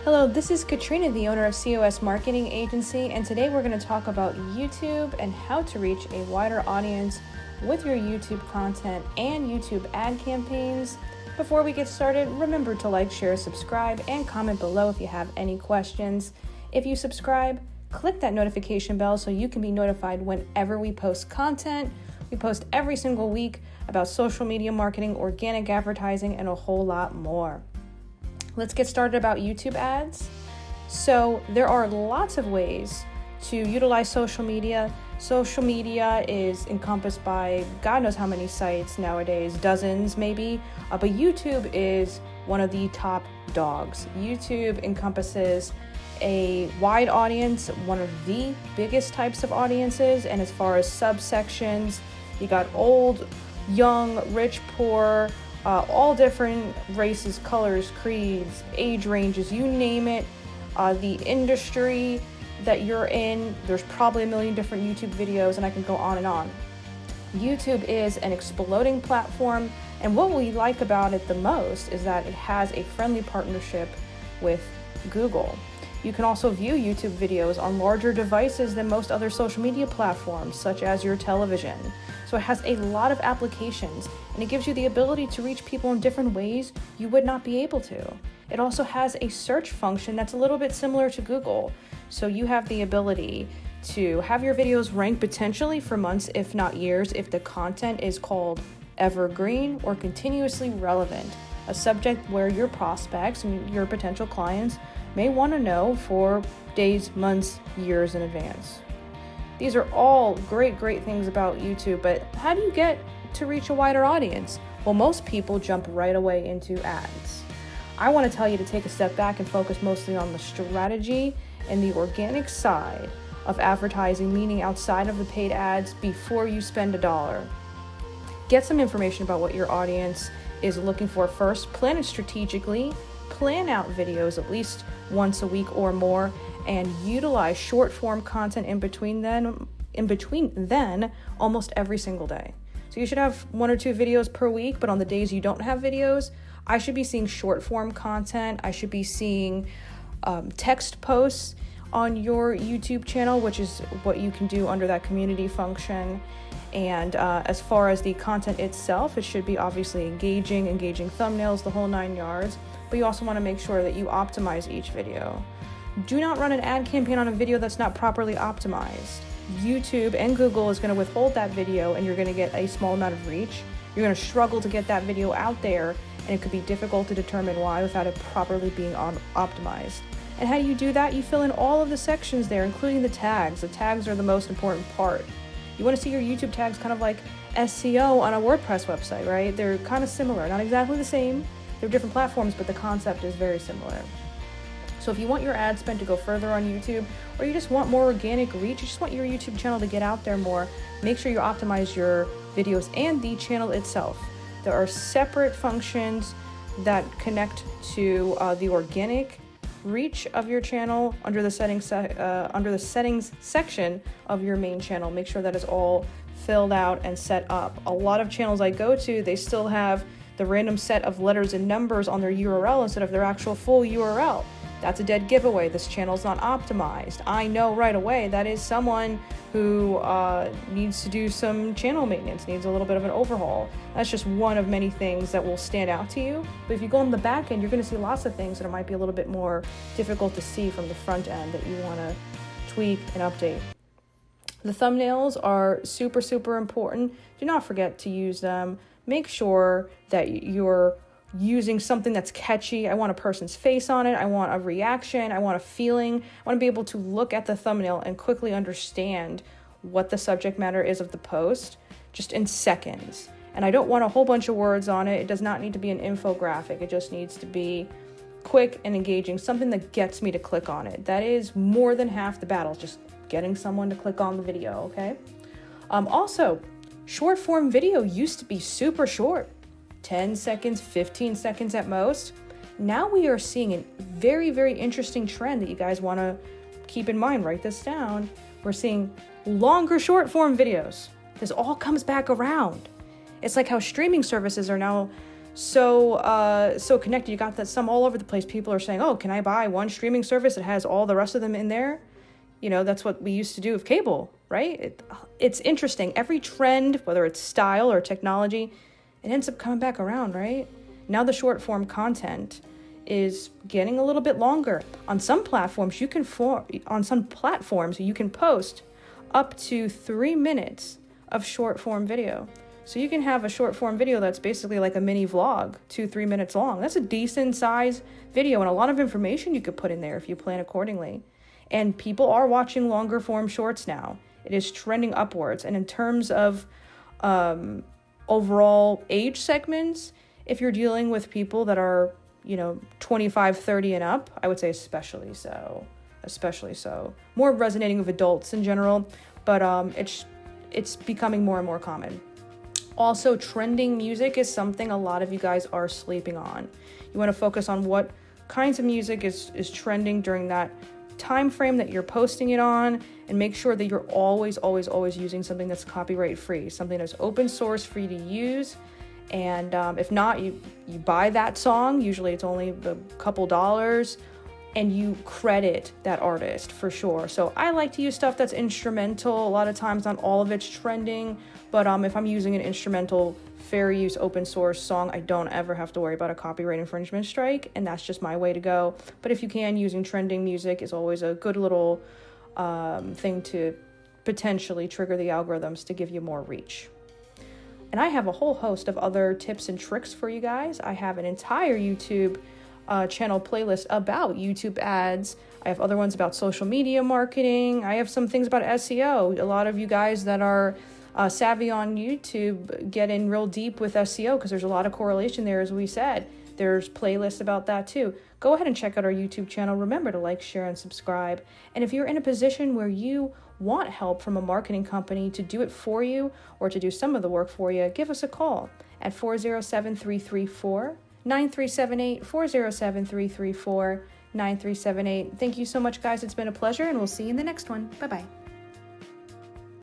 Hello, this is Katrina, the owner of COS Marketing Agency, and today we're going to talk about YouTube and how to reach a wider audience with your YouTube content and YouTube ad campaigns. Before we get started, remember to like, share, subscribe, and comment below if you have any questions. If you subscribe, click that notification bell so you can be notified whenever we post content. We post every single week about social media marketing, organic advertising, and a whole lot more. Let's get started about YouTube ads. So there are lots of ways to utilize social media. Social media is encompassed by God knows how many sites nowadays, dozens maybe, but YouTube is one of the top dogs. YouTube encompasses a wide audience, one of the biggest types of audiences, and as far as subsections, you got old, young, rich, poor, all different races, colors, creeds, age ranges, you name it. The industry that you're in, there's probably a million different YouTube videos, and I can go on and on. YouTube is an exploding platform, and what we like about it the most is that it has a friendly partnership with Google. You can also view YouTube videos on larger devices than most other social media platforms, such as your television. So it has a lot of applications, and it gives you the ability to reach people in different ways you would not be able to. It also has a search function that's a little bit similar to Google. So you have the ability to have your videos rank potentially for months, if not years, if the content is called evergreen or continuously relevant, a subject where your prospects and your potential clients may want to know for days, months, years in advance. These are all great things about YouTube, but how do you get to reach a wider audience? Well, most people jump right away into ads. I want to tell you to take a step back and focus mostly on the strategy and the organic side of advertising, meaning outside of the paid ads, before you spend $1. Get some information about what your audience is looking for first, plan it strategically, plan out videos at least once a week or more, and utilize short form content in between then almost every single day. So you should have 1 or 2 videos per week, but on the days you don't have videos, I should be seeing short form content. I should be seeing text posts on your YouTube channel, which is what you can do under that community function. And as far as the content itself, it should be obviously engaging thumbnails, the whole 9 yards. But you also want to make sure that you optimize each video. Do not run an ad campaign on a video that's not properly optimized. YouTube and Google is going to withhold that video, and you're going to get a small amount of reach. You're going to struggle to get that video out there, and it could be difficult to determine why without it properly being optimized. And how do you do that? You fill in all of the sections there, including the tags. The tags are the most important part. You want to see your YouTube tags kind of like SEO on a WordPress website, right? They're kind of similar, not exactly the same. They're different platforms, but the concept is very similar. So if you want your ad spend to go further on YouTube, or you just want more organic reach, you just want your YouTube channel to get out there more, make sure you optimize your videos and the channel itself. There are separate functions that connect to the organic reach of your channel under the settings section of your main channel. Make sure that is all filled out and set up. A lot of channels I go to, they still have the random set of letters and numbers on their URL instead of their actual full URL. That's a dead giveaway. This channel's not optimized. I know right away that is someone who needs to do some channel maintenance, needs a little bit of an overhaul. That's just one of many things that will stand out to you. But if you go on the back end, you're going to see lots of things that might be a little bit more difficult to see from the front end that you want to tweak and update. The thumbnails are super important. Do not forget to use them. Make sure that you're using something that's catchy. I want a person's face on it. I want a reaction. I want a feeling. I want to be able to look at the thumbnail and quickly understand what the subject matter is of the post just in seconds. And I don't want a whole bunch of words on it. It does not need to be an infographic. It just needs to be quick and engaging, something that gets me to click on it. That is more than half the battle, just getting someone to click on the video, okay? Also, short form video used to be super short. 10 seconds, 15 seconds at most. Now we are seeing a very interesting trend that you guys want to keep in mind. Write this down. We're seeing longer short form videos. This all comes back around. It's like how streaming services are now so connected. You got that some all over the place. People are saying, oh, can I buy one streaming service that has all the rest of them in there? You know, that's what we used to do with cable, right? It's interesting. Every trend, whether it's style or technology, it ends up coming back around, right? Now the short form content is getting a little bit longer. On some platforms, you can post up to 3 minutes of short form video. So you can have a short form video that's basically like a mini vlog, 2-3 minutes long. That's a decent size video and a lot of information you could put in there if you plan accordingly. And people are watching longer form shorts now. It is trending upwards. And in terms of overall age segments, if you're dealing with people that are, 25, 30 and up, I would say especially so. More resonating with adults in general, but it's becoming more and more common. Also, trending music is something a lot of you guys are sleeping on. You want to focus on what kinds of music is trending during that time frame that you're posting it on, and make sure that you're always using something that's copyright free, something that's open source for you to use. And if not, you buy that song. Usually it's only a couple dollars, and you credit that artist for sure. So I like to use stuff that's instrumental. A lot of times not all of it's trending, but if I'm using an instrumental, fair use, open source song, I don't ever have to worry about a copyright infringement strike, and that's just my way to go. But if you can, using trending music is always a good little thing to potentially trigger the algorithms to give you more reach. And I have a whole host of other tips and tricks for you guys. I have an entire YouTube channel playlist about YouTube ads. I have other ones about social media marketing. I have some things about SEO. A lot of you guys that are savvy on YouTube get in real deep with SEO because there's a lot of correlation there, as we said. There's playlists about that too. Go ahead and check out our YouTube channel. Remember to like, share, and subscribe. And if you're in a position where you want help from a marketing company to do it for you or to do some of the work for you, give us a call at 407-334-9378, 407-334-9378. Thank you so much, guys. It's been a pleasure, and we'll see you in the next one. Bye-bye.